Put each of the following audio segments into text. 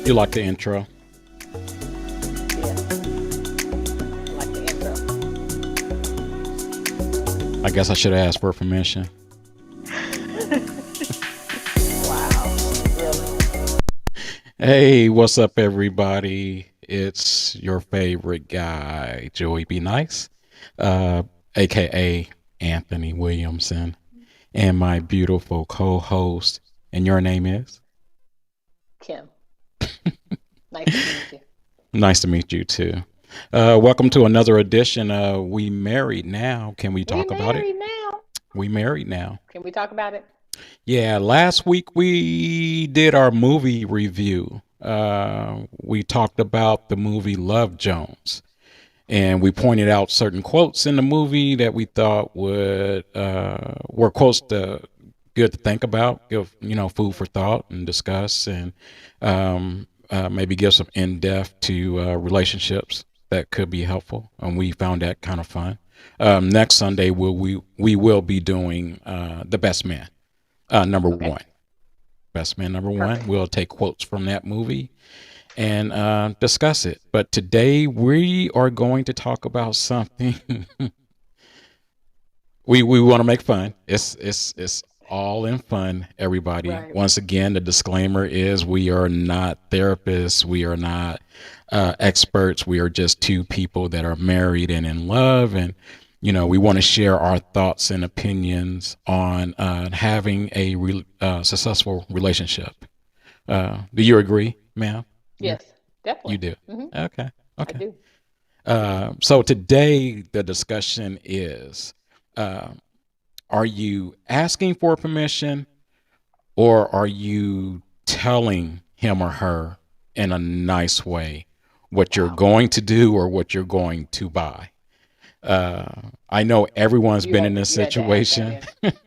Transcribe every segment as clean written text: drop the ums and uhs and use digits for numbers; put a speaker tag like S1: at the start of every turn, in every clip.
S1: You like the intro?
S2: Yes, I like the
S1: I guess I should have asked for permission.
S2: intro. Wow, really?
S1: Hey, what's up, everybody? It's your favorite guy, Joey B. Nice, uh, aka Anthony Williamson, and my beautiful co-host. And your name is?
S2: Kim, nice to meet you.
S1: Nice to meet you too. Welcome to another edition of We Married Now. Can we
S2: We
S1: talk about it?
S2: married now.
S1: We Married Now.
S2: Can we talk about it?
S1: Yeah, last week we did our movie review. We talked about the movie Love Jones, and we pointed out certain quotes in the movie that we thought would were quotes good to think about, give food for thought and discuss, and maybe give some in depth to relationships that could be helpful. And we found that kind of fun. Next Sunday we will be doing The Best Man. Number
S2: Okay,
S1: one, Best Man number one.
S2: perfect.
S1: We'll take quotes from that movie and discuss it. But today we are going to talk about something we want to make fun. It's all in fun, everybody.
S2: Right.
S1: Once again, the disclaimer is we are not therapists. We are not experts. We are just two people that are married and in love, and we want to share our thoughts and opinions on having a successful relationship. Do you agree, ma'am? You
S2: Yes,
S1: you
S2: definitely.
S1: do.
S2: Hmm.
S1: Okay.
S2: I
S1: Okay.
S2: do.
S1: So today the discussion is: uh, are you asking for permission, or are you telling him or her in a nice way what you're
S2: Wow.
S1: going to do or what you're going to buy? I know everyone's been in this
S2: You had to add that
S1: situation.
S2: in. You had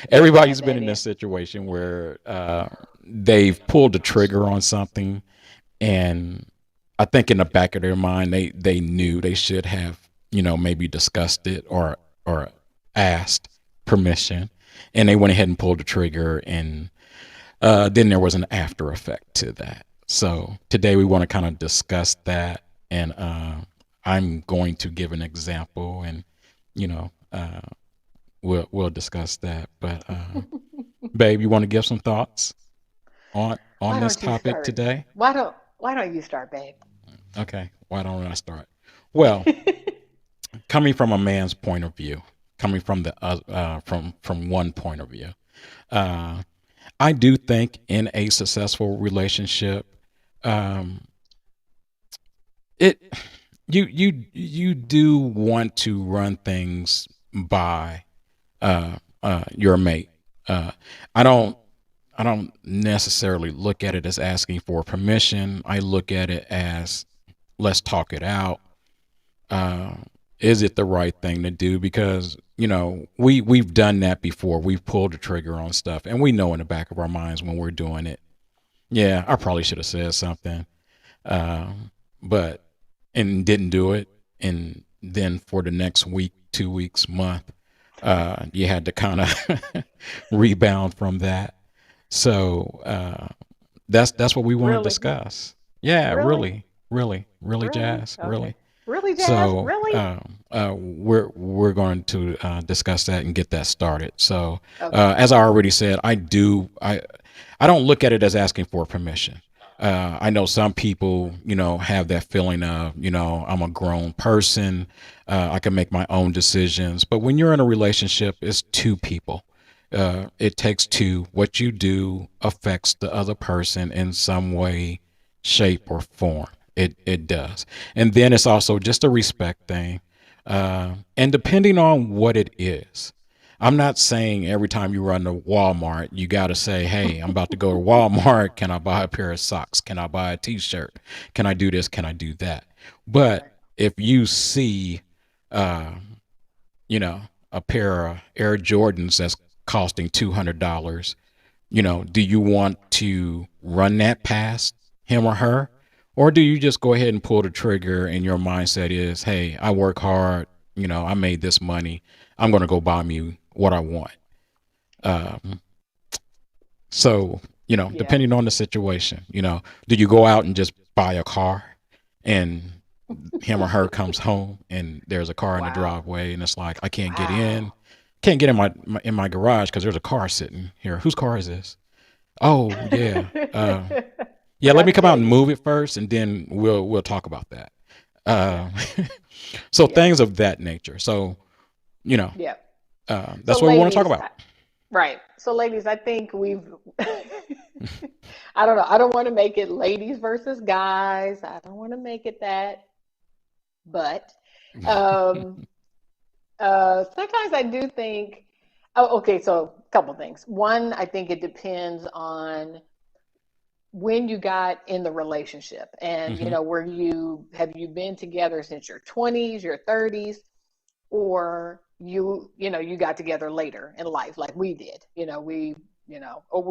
S2: to add
S1: Everybody's been
S2: that
S1: in this
S2: in.
S1: situation where they've pulled the trigger on something, and I think in the back of their mind they knew they should have maybe discussed it or asked permission, and they went ahead and pulled the trigger, and then there was an after effect to that. So today we want to kind of discuss that, and I'm going to give an example, and you know we'll discuss that. But babe, you want to give some thoughts on
S2: Why
S1: this
S2: don't you
S1: topic
S2: start?
S1: today?
S2: Why don't you start, babe?
S1: Okay, why don't I start? Well, coming from a man's point of view, coming from the from one point of view, uh, I do think in a successful relationship, um, it you do want to run things by your mate. Uh, I don't I don't necessarily look at it as asking for permission. I look at it as let's talk it out. Uh, is it the right thing to do? Because we've done that before. We've pulled the trigger on stuff, and we know in the back of our minds when we're doing it. Yeah, I probably should have said something, but and didn't do it. And then for the next week, 2 weeks, month, you had to kind of rebound from that. So that's what we want to
S2: Really?
S1: discuss. Yeah,
S2: Really?
S1: really, really, really,
S2: Really?
S1: Jazz,
S2: Okay.
S1: really.
S2: Really, Jazz?
S1: So
S2: Really?
S1: we're going to discuss that and get that started. So
S2: Okay.
S1: as I already said, I don't look at it as asking for permission. I know some people, have that feeling of, I'm a grown person. I can make my own decisions. But when you're in a relationship, it's two people. It takes two. What you do affects the other person in some way, shape, or form. It does. And then it's also just a respect thing. And depending on what it is, I'm not saying every time you run to Walmart, you got to say, hey, I'm about to go to Walmart. Can I buy a pair of socks? Can I buy a t shirt? Can I do this? Can I do that? But
S2: Right.
S1: if you see, uh, a pair of Air Jordans that's costing $200, do you want to run that past him or her? Or do you just go ahead and pull the trigger and your mindset is, hey, I work hard, I made this money. I'm going to go buy me what I want. Um, so
S2: Yeah.
S1: depending on the situation. Do you go out and just buy a car and him or her comes home and there's a car in the
S2: Wow.
S1: driveway and it's like, I
S2: Wow.
S1: can't get in my garage because there's a car sitting here. Whose car is this? Oh yeah.
S2: I
S1: Yeah, let
S2: got
S1: me
S2: to
S1: come
S2: tell
S1: out and
S2: you.
S1: move it first and then we'll talk about that.
S2: Yeah.
S1: Uh, so
S2: Yeah.
S1: things of that nature. So, you know,
S2: Yeah. So
S1: that's what we want to talk
S2: ladies,
S1: about.
S2: right. So ladies, I think we've I don't know. I don't want to make it ladies versus guys. I don't want to make it that, but um sometimes I do think, oh, okay, so a couple things. One, I think it depends on when you got in the relationship and,
S1: Hmm.
S2: were you, have you been together since your 20s, your 30s, or you got together later in life like we did. Or we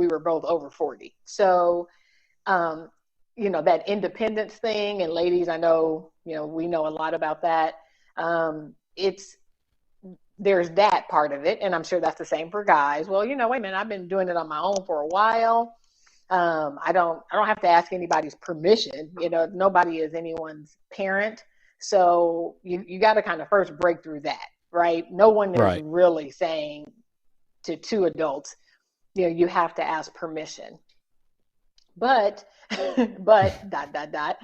S2: were both over 40. So, um, that independence thing, and ladies, I know, we know a lot about that. It's There's that part of it, and I'm sure that's the same for guys. Well, wait a minute, I've been doing it on my own for a while. I don't have to ask anybody's permission. Nobody is anyone's parent. So you got to kind of first break through that, right? No one is
S1: Right.
S2: really saying to two adults, you have to ask permission. But but dot dot dot.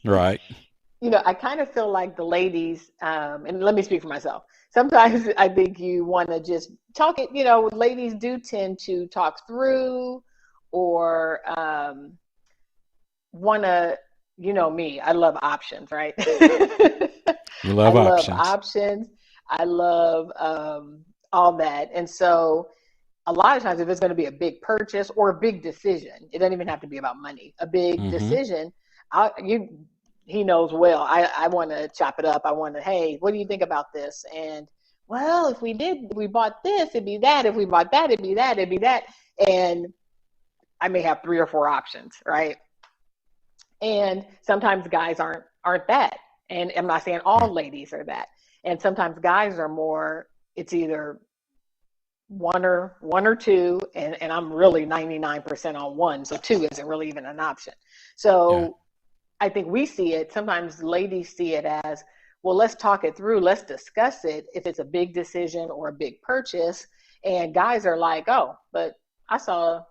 S1: Right.
S2: I kind of feel like the ladies, and let me speak for myself. Sometimes I think you want to just talk it. Ladies do tend to talk through, or want to. Me. I love options, right?
S1: You
S2: I
S1: love
S2: love
S1: options.
S2: options. I love all that, and so a lot of times, if it's going to be a big purchase or a big decision, it doesn't even have to be about money. A big
S1: Hmm.
S2: decision, you he knows well. I want to chop it up. I want to, hey, what do you think about this? And well, if we bought this, it'd be that. If we bought that, it'd be that. It'd be that. And I may have three or four options, right? And sometimes guys aren't that. And I'm not saying all
S1: Right.
S2: ladies are that. And sometimes guys are more. It's either one or two, and I'm really 99% on one, so two isn't really even an option.
S1: Yeah.
S2: So I think we see it, sometimes ladies see it as, well, let's talk it through, let's discuss it if it's a big decision or a big purchase. And guys are like, oh, but I saw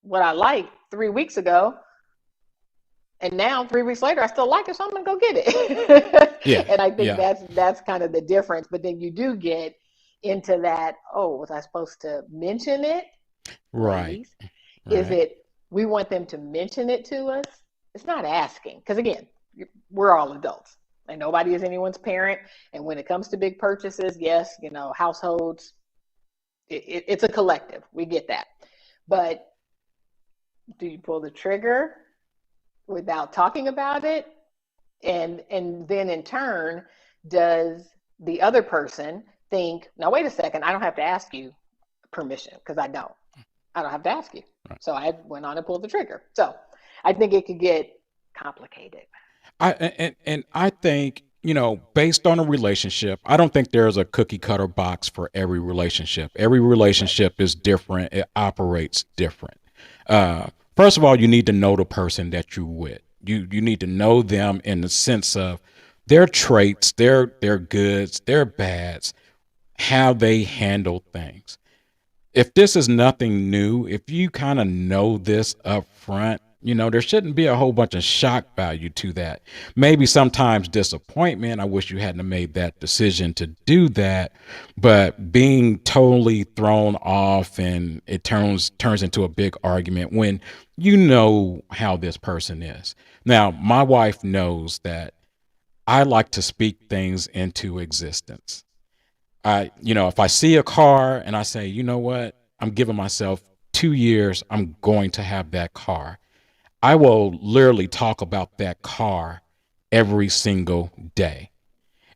S2: what I liked 3 weeks ago, and now 3 weeks later I still like it, so I'm gonna go get it.
S1: Yeah.
S2: And I think
S1: Yeah.
S2: that's kind of the difference. But then you do get into that, oh, was I supposed to mention it?
S1: Right.
S2: Ladies, is
S1: Right.
S2: it, we want them to mention it to us? It's not asking, because again, we're all adults and nobody is anyone's parent. And when it comes to big purchases, yes, households, it's a collective, we get that. But do you pull the trigger without talking about it? And then in turn, does the other person think, now wait a second, I don't have to ask you permission, because I don't have to ask you.
S1: Right.
S2: So I went on and pulled the trigger. So I think it could get complicated.
S1: And I think, based on a relationship, I don't think there's a cookie cutter box for every relationship. Every
S2: Right.
S1: relationship is different. It operates different. First of all, you need to know the person that you're with. You need to know them in the sense of their traits, their goods, their bads, how they handle things. If this is nothing new, if you kind of know this up front, there shouldn't be a whole bunch of shock value to that. Maybe sometimes disappointment. I wish you hadn't made that decision to do that. But being totally thrown off and it turns into a big argument when you know how this person is. Now, my wife knows that I like to speak things into existence. If I see a car and I say, you know what, I'm giving myself 2 years, I'm going to have that car. I will literally talk about that car every single day.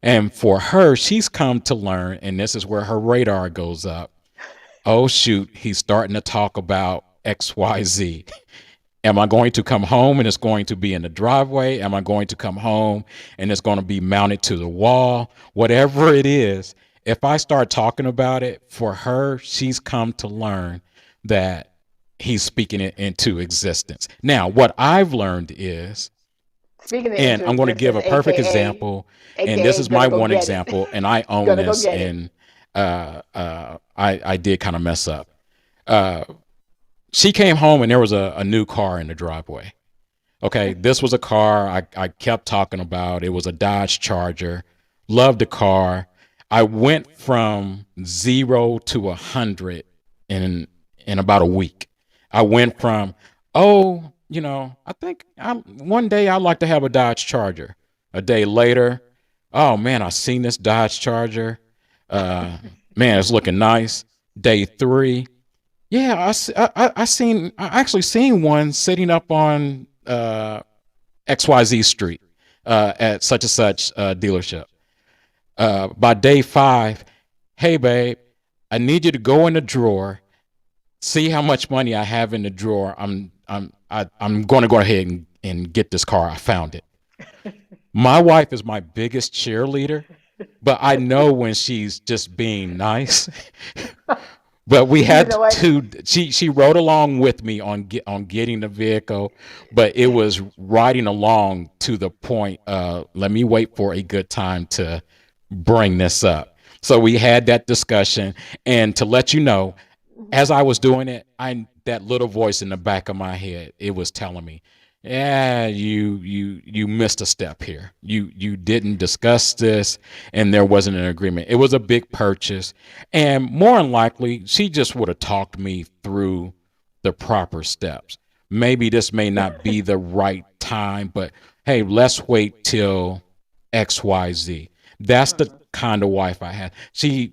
S1: And for her, she's come to learn, and this is where her radar goes up. Oh, shoot, he's starting to talk about XYZ. Am I going to come home and it's going to be in the driveway? Am I going to come home and it's going to be mounted to the wall? Whatever it is, if I start talking about it, for her, she's come to learn that he's speaking it into existence. Now, what I've learned is,
S2: Speaking of
S1: and
S2: into
S1: I'm going to give
S2: existence,
S1: a perfect
S2: aka
S1: example, and this
S2: aka
S1: is my
S2: gonna go
S1: one
S2: get it.
S1: example, and I own
S2: Gonna go
S1: this,
S2: get it.
S1: and I did kind of mess up. Uh, she came home and there was a new car in the driveway. Okay, this was a car I kept talking about. It was a Dodge Charger. Loved the car. I went from 0 to 100 in about a week. I went from, oh, I think one day I'd like to have a Dodge Charger. A day later, oh man, I seen this Dodge Charger. Uh, Man, it's looking nice. Day three, yeah, I actually seen one sitting up on XYZ Street at such and such dealership. By day five, hey babe, I need you to go in the drawer, see how much money I have in the drawer. I'm going to go ahead and get this car. I found it. My wife is my biggest cheerleader, but I know when she's just being nice. But we
S2: You
S1: had
S2: know what?
S1: to. She rode along with me on getting the vehicle, but it was riding along to the point. Let me wait for a good time to bring this up. So we had that discussion, and to let you know, as I was doing it, I that little voice in the back of my head, it was telling me, yeah, you missed a step here. You didn't discuss this, and there wasn't an agreement. It was a big purchase, and more than likely she just would have talked me through the proper steps. Maybe this may not be the right time, but hey, let's wait till XYZ. That's the
S2: Mhm.
S1: kind of wife I had. She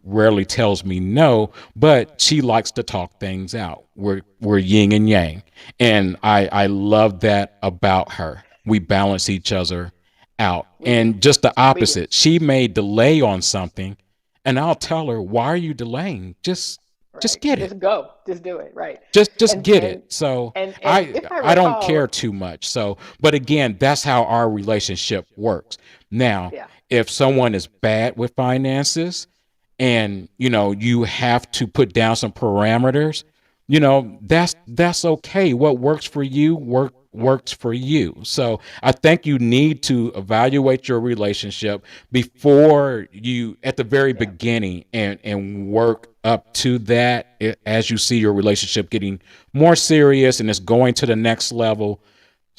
S1: rarely tells me no, but she likes to talk things out. We're yin and yang, and I love that about her. We balance each other out.
S2: We do.
S1: And just the
S2: We do.
S1: opposite, she may delay on something, and I'll tell her, "Why are you delaying? Just
S2: Right.
S1: get it.
S2: Just go. Just do it. Right.
S1: Just
S2: And
S1: get
S2: and
S1: it." So
S2: and
S1: I
S2: if I
S1: I don't care
S2: recall,
S1: too much. So, but again, that's how our relationship works. Now,
S2: yeah.
S1: if someone is bad with finances, and you have to put down some parameters, that's okay. What works for you
S2: Yeah.
S1: works for you. So I think you need to evaluate your relationship before you at the very
S2: Yeah.
S1: beginning, and work up to that, as you see your relationship getting more serious and it's going to the next level.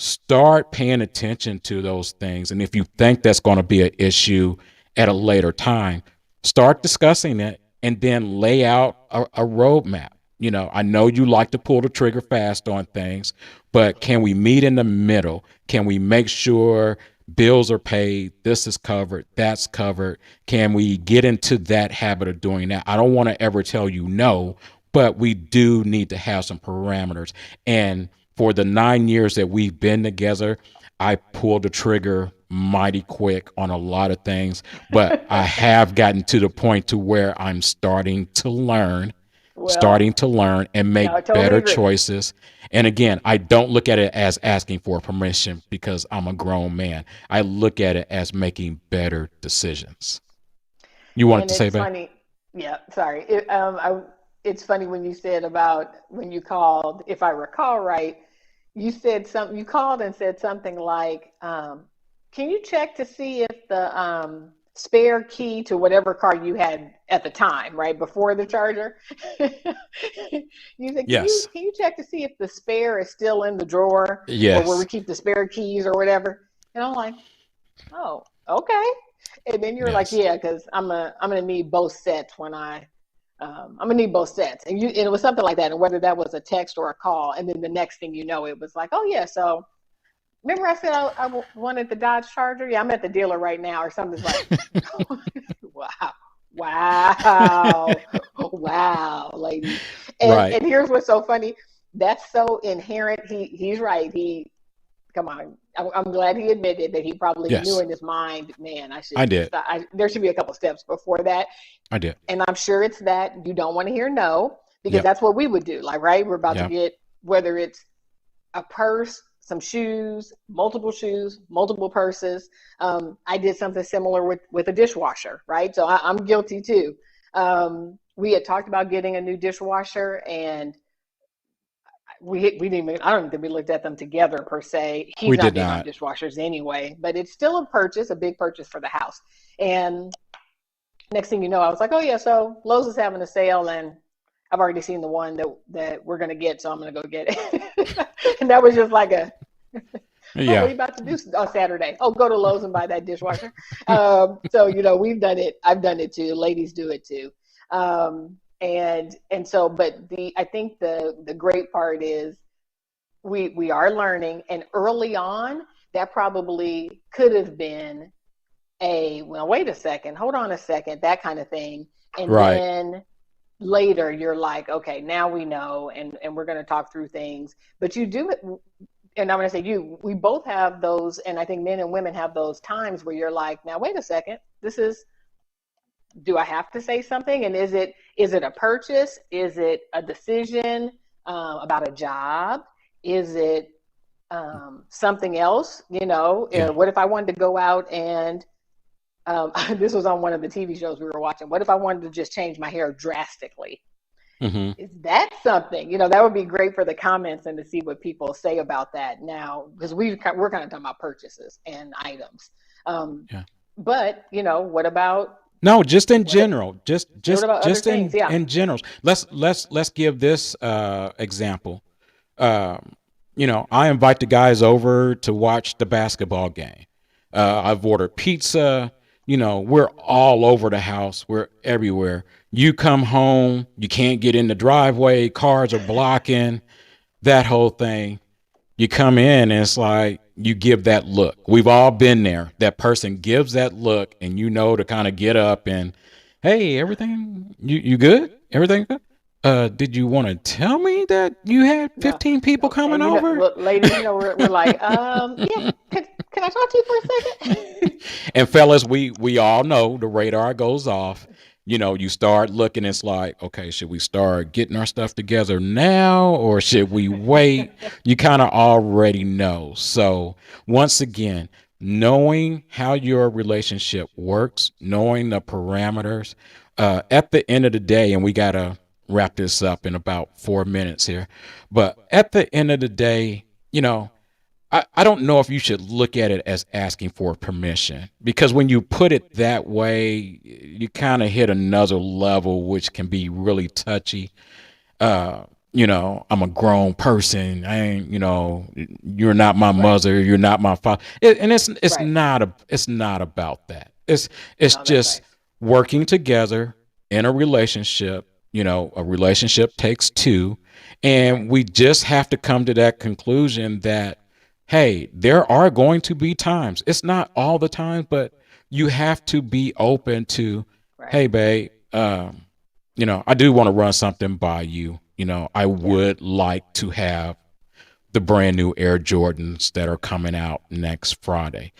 S1: Start paying attention to those things, and if you think that's going to be an issue at a later time, start discussing it, and then lay out a roadmap. I know you like to pull the trigger fast on things, but can we meet in the middle? Can we make sure bills are paid, this is covered, that's covered? Can we get into that habit of doing that? I don't want to ever tell you no, but we do need to have some parameters. And for the 9 years that we've been together, I pulled the trigger mighty quick on a lot of things, but I have gotten to the point to where I'm
S2: Well,
S1: starting to learn and
S2: no, I
S1: make
S2: totally
S1: better
S2: agree.
S1: choices. And again, I don't look at it as asking for permission because I'm a grown man. I look at it as making better decisions. You wanted
S2: And
S1: to say,
S2: it's
S1: babe?
S2: funny. Yeah, sorry. It's funny when you said about when you called, if I recall right, you said something, you called and said something like, can you check to see if the spare key to whatever car you had at the time, right, before the charger? You said,
S1: Yes.
S2: can you check to see if the spare is still in the drawer or where we
S1: Yes.
S2: keep the spare keys or whatever? And I'm like, oh, okay. And then you're like,
S1: Yes.
S2: yeah, because I'm gonna need both sets when I'm gonna need both sets. And it was something like that, and whether that was a text or a call, and then the next thing you know, it was like, oh yeah, so remember I said I wanted the Dodge Charger? Yeah, I'm at the dealer right now, or something's like, wow, wow, wow, lady.
S1: Right.
S2: And here's what's so funny. That's so inherent. He's right. Come on. I'm glad he admitted that he probably knew
S1: Yes.
S2: in his mind, man, I should
S1: I did.
S2: stop. There should be a couple steps before that.
S1: I did.
S2: And I'm sure it's that you don't want to hear no, because
S1: Yep.
S2: that's what we would do. Like, right, we're about to
S1: Yep.
S2: get, whether it's a purse, some shoes, multiple purses. I did something similar with a dishwasher, right? So I'm guilty too. We had talked about getting a new dishwasher, and we didn't even, I don't think we looked at them together per se. He's
S1: We
S2: not
S1: did
S2: big on
S1: not.
S2: dishwashers anyway, but it's still a purchase, a big purchase for the house. And next thing you know, I was like, oh yeah, so Lowe's is having a sale, and I've already seen the one that we're gonna get, so I'm gonna go get it. And that was just like a, oh, what are
S1: Yeah.
S2: you about to do on Saturday? Oh, go to Lowe's and buy that dishwasher. So we've done it. I've done it too. Ladies do it too. And so, but I think the great part is we are learning, and early on, that probably could have been a, well, wait a second, hold on a second, that kind of thing. And
S1: Right.
S2: then later you're like, okay, now we know, and we're going to talk through things. But you do it, and I'm going to say we both have those, and I think men and women have those times where you're like, now wait a second, this is, do I have to say something? And is it a purchase? Is it a decision about a job? Is it something else?
S1: Yeah.
S2: What if I wanted to go out and this was on one of the TV shows we were watching. What if I wanted to just change my hair drastically?
S1: Hmm.
S2: Is that something? That would be great for the comments and to see what people say about that now, because we're kind of talking about purchases and items. Um,
S1: Yeah.
S2: but what about
S1: No, just in
S2: what?
S1: general, just
S2: What
S1: just
S2: about other
S1: just
S2: things?
S1: in
S2: Yeah.
S1: in general. Let's give this example. Um, I invite the guys over to watch the basketball game. I've ordered pizza. We're all over the house. We're everywhere. You come home, you can't get in the driveway. Cars are blocking that whole thing. You come in and it's like you give that look. We've all been there. That person gives that look, and to kind of get up and, hey, everything you good? Everything good? Did you want to tell me that you had
S2: No,
S1: 15 people
S2: no.
S1: coming
S2: And
S1: over?
S2: well, ladies, we're like, yeah. Can I talk to you for a second?
S1: And fellas, we all know the radar goes off. You start looking, it's like, okay, should we start getting our stuff together now or should we wait? You kind of already know. So, once again, knowing how your relationship works, knowing the parameters, at the end of the day, and we got to wrap this up in about 4 minutes here, but at the end of the day, you know, I don't know if you should look at it as asking for permission because when you put it that way, you kind of hit another level, which can be really touchy. I'm a grown person. I ain't, you're not my
S2: Right.
S1: mother. You're not my father. And it's
S2: Right.
S1: not about that. It's
S2: No, that's
S1: just
S2: right.
S1: working together in a relationship. A relationship takes two, and
S2: Right.
S1: we just have to come to that conclusion that hey, there are going to be times. It's not all the time, but you have to be open to,
S2: Right.
S1: hey, babe, I do want to run something by you. I
S2: Yeah.
S1: would like to have the brand new Air Jordans that are coming out next Friday.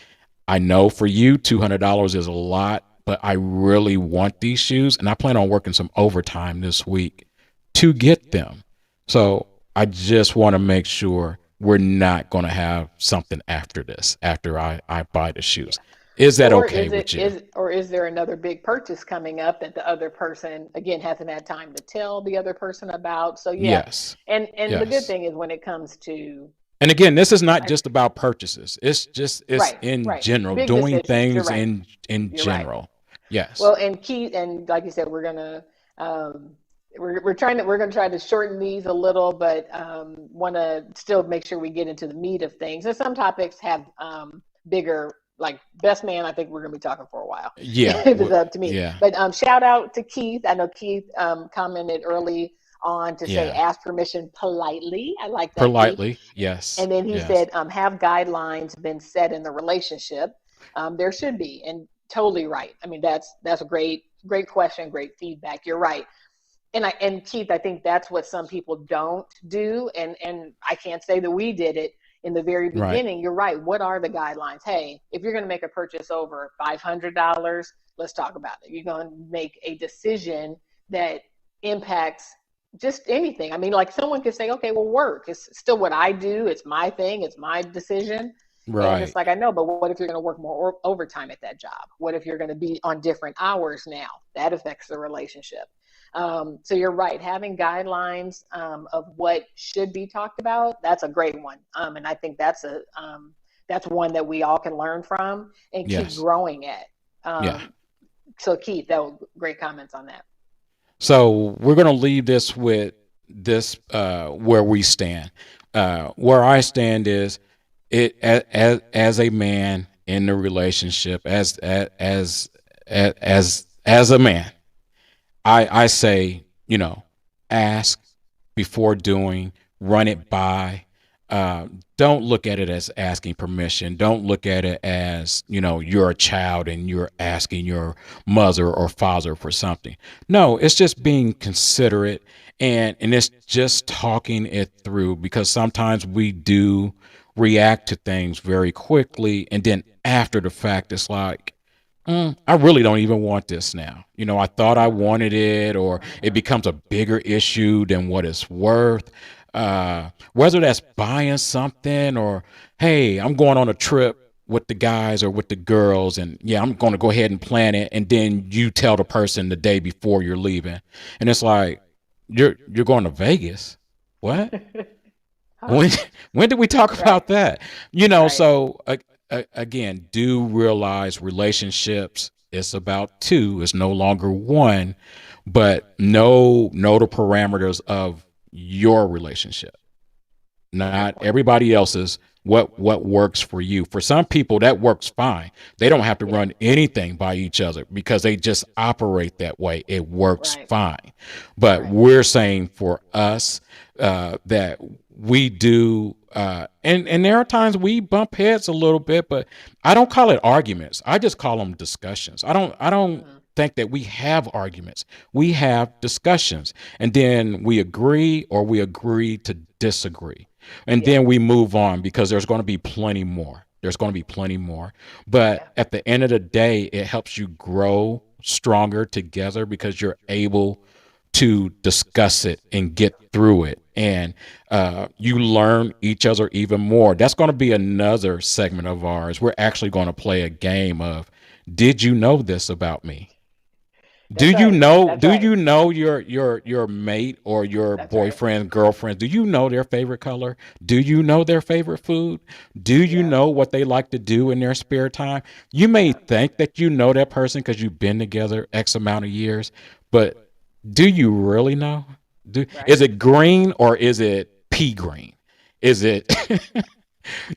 S1: I know for you, $200 is a lot, but I really want these shoes, and I plan on working some overtime this week to get them. So I just want to make sure we're not going to have something after this, after I buy the
S2: Yeah.
S1: shoes. Is that
S2: Or
S1: okay
S2: is it
S1: with you?
S2: is or is there another big purchase coming up that the other person again hasn't had time to tell the other person about? So yeah.
S1: Yes.
S2: And the good
S1: Yes.
S2: thing is when it comes to
S1: And again, this is not
S2: I,
S1: just about purchases. It's
S2: right,
S1: in
S2: right.
S1: general,
S2: Big
S1: doing
S2: decisions. You're
S1: things
S2: right.
S1: in
S2: You're right.
S1: general. Yes.
S2: Well, and key, and like you said, um, we're gonna try to shorten these a little, but want to still make sure we get into the meat of things. And some topics have bigger, like best man. I think we're gonna be talking for a while
S1: Yeah.
S2: if it's up to me.
S1: Yeah.
S2: But shout out to Keith. I know Keith commented early on to say
S1: Yeah.
S2: ask permission politely. I like that, Keith.
S1: Politely. Yes.
S2: And then he
S1: Yes.
S2: said, have guidelines been set in the relationship? There should be, and totally right. I mean, that's a great question, great feedback. You're right. And Keith, I think that's what some people don't do, and I can't say that we did it in the very
S1: Right.
S2: beginning. You're right. What are the guidelines? Hey, if you're going to make a purchase over $500, let's talk about it. You're going to make a decision that impacts just anything. I mean, like someone could say, okay, well, work. It's still what I do. It's my thing. It's my decision. And it's
S1: Right.
S2: like, I know, but what if you're going to work more overtime at that job? What if you're going to be on different hours now? That affects the relationship. So you're right. Having guidelines of what should be talked about, that's a great one. And I think that's one that we all can learn from and keep
S1: Yes.
S2: growing at.
S1: Yeah.
S2: So Keith, that was great comments on that.
S1: So we're going to leave this with this where we stand. Where I stand is it as a man in the relationship as a man. I say, ask before doing, run it by. Don't look at it as asking permission. Don't look at it as, you're a child and you're asking your mother or father for something. No, it's just being considerate, and it's just talking it through, because sometimes we do react to things very quickly, and then after the fact, it's like, I really don't even want this now. I thought I wanted it, or it becomes a bigger issue than what it's worth. Whether that's buying something, or, hey, I'm going on a trip with the guys or with the girls, and yeah, I'm going to go ahead and plan it. And then you tell the person the day before you're leaving, and it's like, you're going to Vegas. What? When when did we talk
S2: Right,
S1: about that?
S2: right.
S1: So again, do realize relationships, it's about two, it's no longer one, but know the parameters of your relationship,
S2: Good
S1: not
S2: point.
S1: everybody else's. What works for you? For some people, that works fine. They don't have to
S2: Yeah,
S1: run anything by each other because they just operate that way. It works
S2: right,
S1: fine. But
S2: right.
S1: we're saying for us, that we do, and there are times we bump heads a little bit, but I don't call it arguments. I just call them discussions. I don't
S2: Hmm.
S1: think that we have arguments. We have discussions, and then we agree, or we agree to disagree, and
S2: Yeah,
S1: then we move on, because there's going to be plenty more. There's going to be plenty more.
S2: yeah.
S1: But at the end of the day, it helps you grow stronger together, because you're able to discuss it and get through it. And you learn each other even more. That's going to be another segment of ours. We're actually going to play a game of, did you know this about me? Do
S2: That's
S1: you
S2: right.
S1: know
S2: That's
S1: do
S2: right.
S1: you know your mate or your
S2: That's right.
S1: boyfriend, girlfriend? Do you know their favorite color? Do you know their favorite food? Do you
S2: Yeah,
S1: know what they like to do in their spare time? You may
S2: yeah.
S1: think that you know that person because you've been together X amount of years, but do you really know? Is
S2: Right.
S1: it green or is it pea green? Is it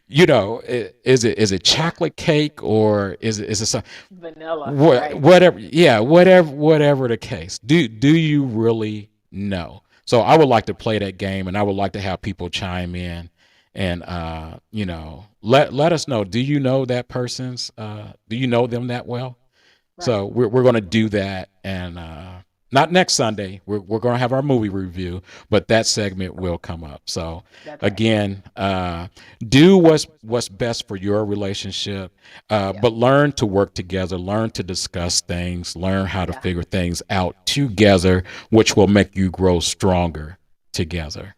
S1: is it chocolate cake, or is it some,
S2: Vanilla.
S1: what
S2: Right.
S1: whatever, yeah, whatever the case, do you really know? So I would like to play that game, and I would like to have people chime in, and let us know, do you know that person's, do you know them that well?
S2: Right.
S1: So we're going to do that, and not next Sunday. We're going to have our movie review, but that segment will come up. So
S2: That's right.
S1: again, do what's best for your relationship,
S2: Yeah.
S1: but learn to work together, learn to discuss things, learn how to
S2: Yeah.
S1: figure things out together, which will make you grow stronger together.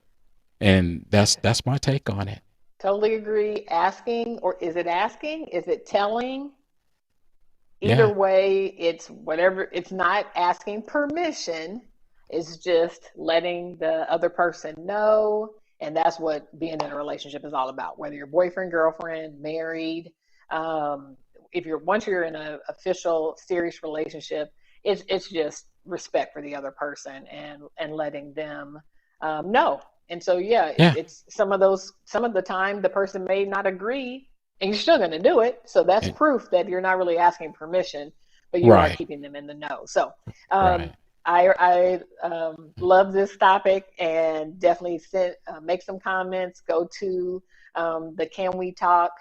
S1: And that's my take on it.
S2: Totally agree. Asking, or is it asking? Is it telling? Either
S1: Yeah,
S2: way, it's whatever. It's not asking permission. It's just letting the other person know. And that's what being in a relationship is all about. Whether you're boyfriend, girlfriend, married, um, if you're once you're in an official, serious relationship, it's just respect for the other person and letting them know. And so yeah,
S1: yeah.
S2: it's some of the time the person may not agree, and you're still going to do it. So that's
S1: Eh,
S2: proof that you're not really asking permission, but you are
S1: right,
S2: keeping them in the know. So um,
S1: right.
S2: I love this topic, and definitely make some comments. Go to the Can We Talk?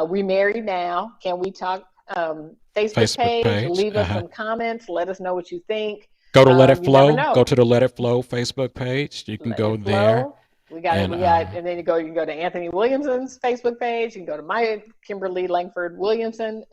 S2: We Married Now. Can We Talk? Facebook
S1: Facebook
S2: page.
S1: page.
S2: Leave us some comments. Let us know what you think.
S1: Go to Let It
S2: You never
S1: Flow. Go
S2: know.
S1: to the Let It Flow Facebook page. You can
S2: Let
S1: go
S2: it
S1: there,
S2: flow.
S1: and
S2: And then you can go to Anthony Williamson's Facebook page. You can go to my Kimberly Langford Williamson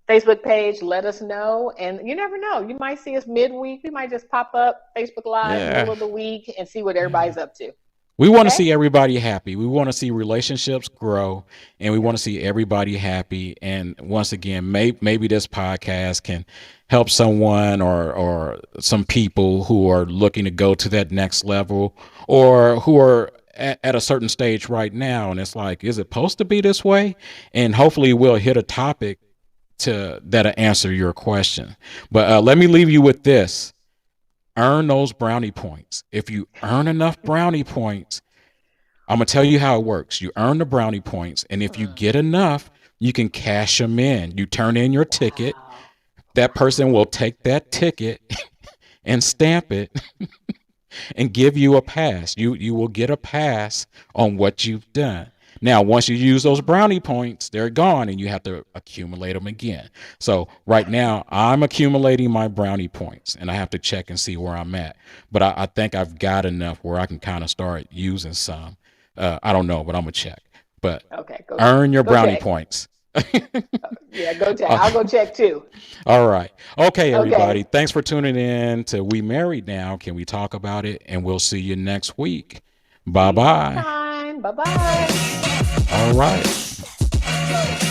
S2: Facebook page. Let us know, and you never know. You might see us midweek. We might just pop up Facebook Live
S1: yeah,
S2: middle of the week and see what
S1: yeah,
S2: everybody's up to.
S1: We want to
S2: Okay.
S1: see everybody happy. We want to see relationships grow, and we want to see everybody happy. And once again, maybe this podcast can help someone or some people who are looking to go to that next level, or who are at a certain stage right now. And it's like, is it supposed to be this way? And hopefully, we'll hit a topic to that'll answer your question. But let me leave you with this: earn those brownie points. If you earn enough brownie points, I'm gonna tell you how it works. You earn the brownie points, and if you
S2: Mm.
S1: get enough, you can cash them in. You turn in your ticket.
S2: Wow.
S1: That person will take that ticket and stamp it and give you a pass. You will get a pass on what you've done. Now, once you use those brownie points, they're gone, and you have to accumulate them again. So right now, I'm accumulating my brownie points, and I have to check and see where I'm at. But I think I've got enough where I can kind of start using some. I don't know, but I'm gonna check. But
S2: Okay.
S1: earn your
S2: Go
S1: brownie
S2: check.
S1: points.
S2: Yeah. Go check.
S1: Uh,
S2: I'll go check too.
S1: All right. Okay, everybody.
S2: Okay.
S1: Thanks for tuning in to We Married Now. Can we talk about it? And we'll see you next week.
S2: See
S1: Bye
S2: you next
S1: bye.
S2: time. Bye bye.
S1: All right.